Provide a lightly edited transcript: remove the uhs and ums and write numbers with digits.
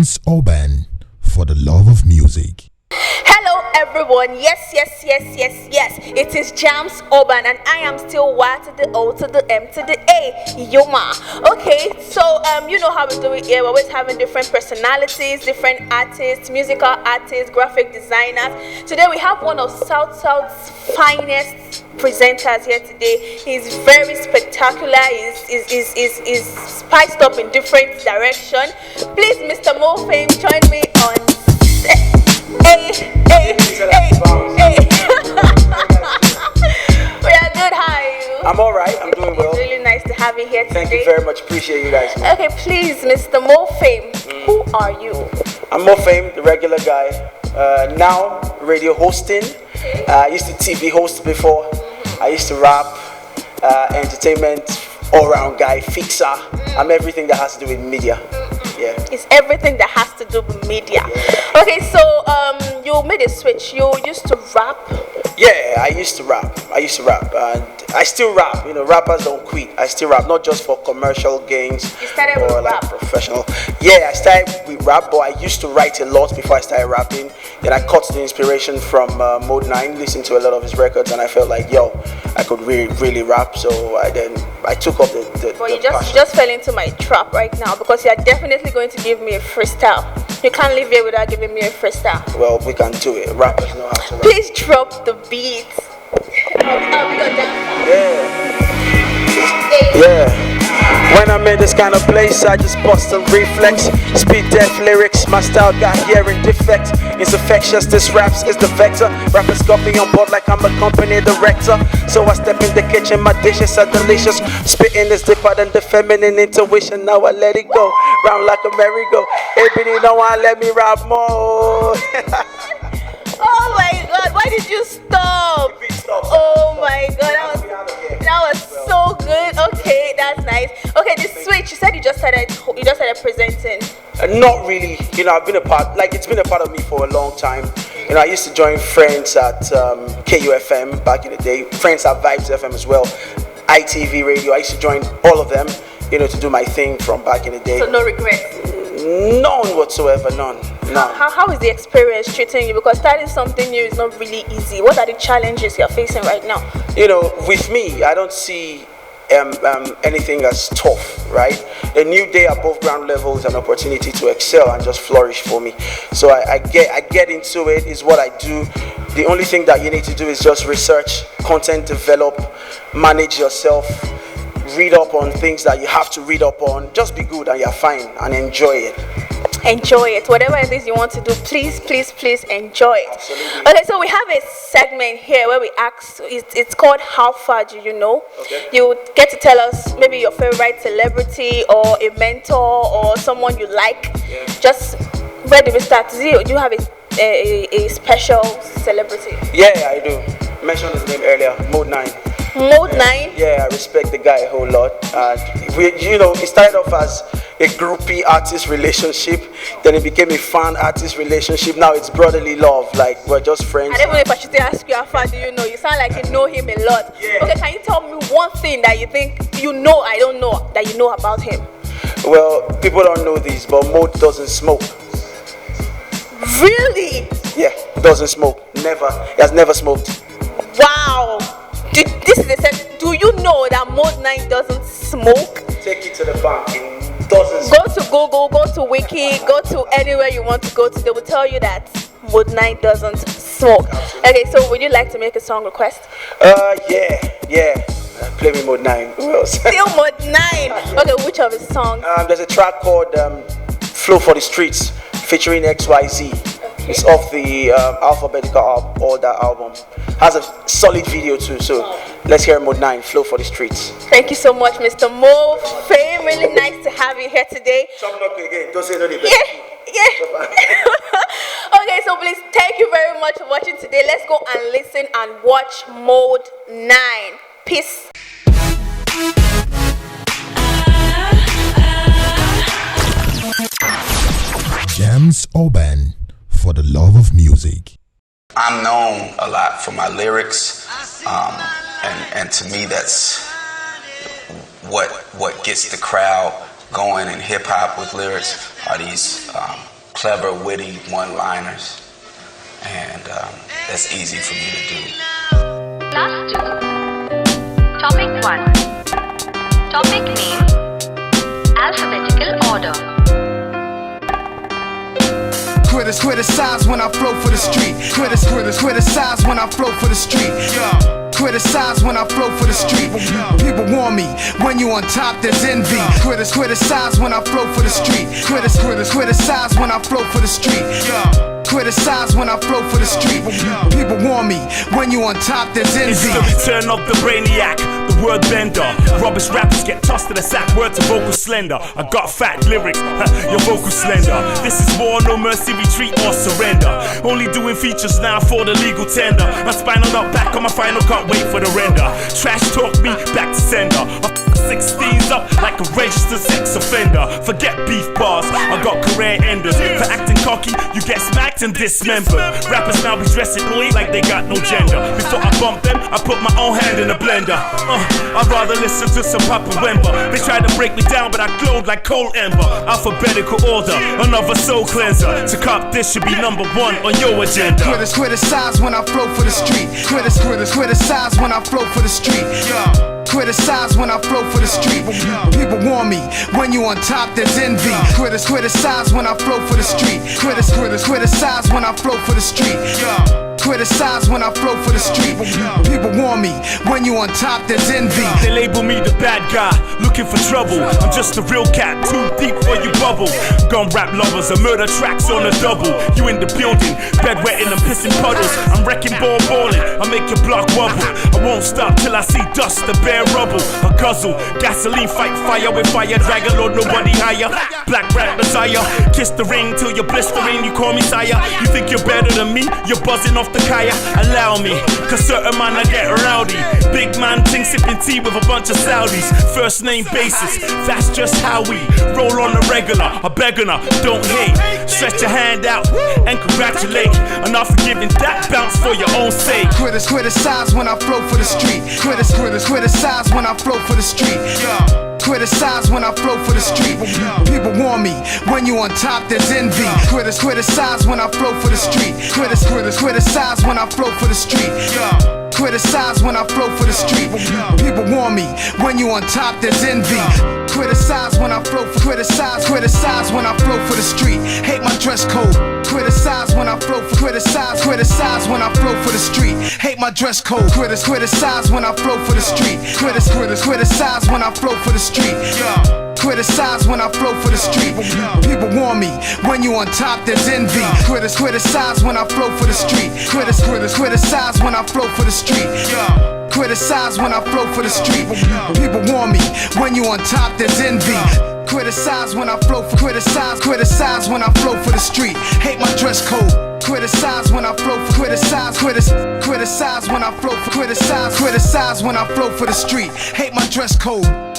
Jamzurbantv for the love of music. Hello everyone, yes, it is Jamzurbantv and I am still Y to the O to the M to the A, Yuma. Okay, so you know how we do it here. We're always having different personalities, different artists, musical artists, graphic designers. Today we have one of South's finest presenters here today. He's very spectacular, is spiced up in different direction. Please, Mr. Mo Fame, join me on set. Hey. We are good, how are you? I'm alright, I'm doing well. It's really nice to have you here today. Thank you very much, appreciate you guys. Okay, please, Mr. Mo Fame, who are you? I'm Mo Fame, the regular guy. Now, radio hosting. I used to TV host before. I used to rap, entertainment, all-round guy, fixer. I'm everything that has to do with media. Yeah. It's everything that has to do with media. Yeah. Okay, so you made a switch. You used to rap. Yeah, I used to rap, and I still rap. You know, rappers don't quit. I still rap, not just for commercial gains You started or with like rap. professional. Yeah, I started with rap, but I used to write a lot before I started rapping. Then I caught the inspiration from Mode 9, listened to a lot of his records, and I felt like, yo, I could really rap. So I took up the But you passion. just fell into my trap right now because you are definitely going to give me a freestyle. You can't leave here without giving me a freestyle. Well, we can do it. Rappers know how to rap. Please drop the beat. I'll go down. Yeah. When I'm in this kind of place, I just bust a reflex. Speed death lyrics, my style got hearing defect. It's infectious, this raps is the vector. Rappers got me on board like I'm a company director. So I step in the kitchen, my dishes are delicious. Spitting is deeper than the feminine intuition. Now I let it go, round like a merry-go. Everybody don't wanna let me rap more. Oh my God! Why did you stop? Oh my God! That was so good. Okay, that's nice. Okay, the switch. You said you just started presenting. Not really, you know, it's been a part of me for a long time. You know, I used to join friends at KUFM back in the day, friends at Vibes FM as well, ITV Radio. I used to join all of them, you know, to do my thing from back in the day. So no regrets. None whatsoever, none. How is the experience treating you? Because starting something new is not really easy. What are the challenges you're facing right now? You know, with me, I don't see anything as tough, right? A new day above ground level is an opportunity to excel and just flourish for me. So I get into it, is what I do. The only thing that you need to do is just research, content develop, manage yourself, read up on things that you have to read up on. Just be good and you're fine, and enjoy it. Enjoy it. Whatever it is you want to do, please enjoy it. Absolutely. Okay, so we have a segment here where we ask, it's called How Far Do You Know? Okay. You get to tell us maybe your favorite celebrity or a mentor or someone you like. Yeah. Just, where do we start? Do you have a special celebrity? Yeah, I do. Mentioned his name earlier, Mode 9. Mode 9? Yeah, I respect the guy a whole lot. It started off as a groupie artist relationship, then it became a fan artist relationship. Now it's brotherly love, like we're just friends. I don't know if I should ask you how far do you know. You sound like you know him a lot. Yeah. Okay, can you tell me one thing that you think you know I don't know that you know about him? Well, people don't know this, but Mode doesn't smoke. Really? Yeah, doesn't smoke. Never. He has never smoked. Wow. This is the set. Do you know that Mode 9 doesn't smoke? Take it to the bank. It doesn't Go to Google, go to Wiki, go to anywhere you want to go to. They will tell you that Mode 9 doesn't smoke. Absolutely. Okay, so would you like to make a song request? Yeah. Play me Mode 9. Who else? Still Mode 9. Okay, which of his songs? There's a track called Flow for the Streets featuring XYZ. It's off the alphabetical order album. Has a solid video too. So let's hear Mode 9, Flow for the Streets. Thank you so much, Mr. Mo Fame. Really nice to have you here today. Chop knock again. Don't say no. Yeah. Okay, so please, thank you very much for watching today. Let's go and listen and watch Mode 9. Peace. Jamzurbantv for the love of music. I'm known a lot for my lyrics, and to me that's what gets the crowd going in hip hop with lyrics are these clever, witty one-liners, and that's easy for me to do. Class 2. Topic 1. Topic name. Alphabetical order. Criticize when I flow for the street. Criticize when I flow for the street. Criticize when I flow for the street. People warn me, when you on top there's envy. Criticize when I flow for the street. Criticize when I flow for the street. Criticize when I flow for the street. People warn me, when you on top there's envy. It's the return of the brainiac, the word bender. Rubbish rappers get tossed to the sack, word to vocal slender. I got fat lyrics, your vocal slender. This is war, no mercy, retreat or surrender. Only doing features now for the legal tender. My spinal up back on my final, can't wait for the render. Trash talk me back to sender. 16's up like a registered sex offender. Forget beef bars, I got career enders. For acting cocky, you get smacked and dismembered. Rappers now be dressing like they got no gender. Before I bump them, I put my own hand in the blender. I'd rather listen to some Papa Wemba. They tried to break me down, but I glowed like coal ember. Alphabetical order, another soul cleanser. To cop this should be number one on your agenda. Criticize when I flow for the street. Criticize when I flow for the street. Criticize when I flow for the street. People warn me, when you on top there's envy. Criticize when I flow for the street. Criticize when I flow for the street. Criticize when I flow for the street. People warn me, when you on top there's envy. They label me the bad guy, looking for trouble. I'm just a real cat, too deep for you bubble. Gun rap lovers and murder tracks on a double. You in the building, bed wetting and pissing puddles. I'm wrecking ball balling, I make your block wobble. I won't stop till I see dust, the bare rubble. A guzzle, gasoline fight fire with fire. Dragon Lord, nobody higher. Black rap messiah, kiss the ring till you're blistering. You call me sire, you think you're better than me? You're buzzing off the kaya, allow me, cause certain man I get rowdy. Big man thing sipping tea with a bunch of Saudis. First name basis, that's just how we roll on the regular. A beggar, don't hate. Stretch your hand out and congratulate. And after giving that, bounce for your own sake. Criticize when I flow for the street. Criticize when I flow for the street. Criticize when I flow for the street. People warn me, when you on top there's envy. Criticize when I flow for the street. Criticize when I flow for the street. Criticize when I flow for the street. People warn me, when you on top there's envy. Criticize when I flow for criticize when I flow for the street. Hate my dress code. Criticize when I flow for criticize when I flow for the street. Hate my dress code. Criticize when I flow for the street. Criticize when I flow for the street. Criticize when I flow for the street. People warn me, when you on top there's envy. Criticize when I flow for the street. Criticize when I flow for the street. Criticize when I flow for the street. People warn me, when you on top there's envy. Criticize when I flow for criticize when I flow for the street. Hate my dress code. Criticize when I flow for criticize when I flow for criticize when I flow for the street. Hate my dress code.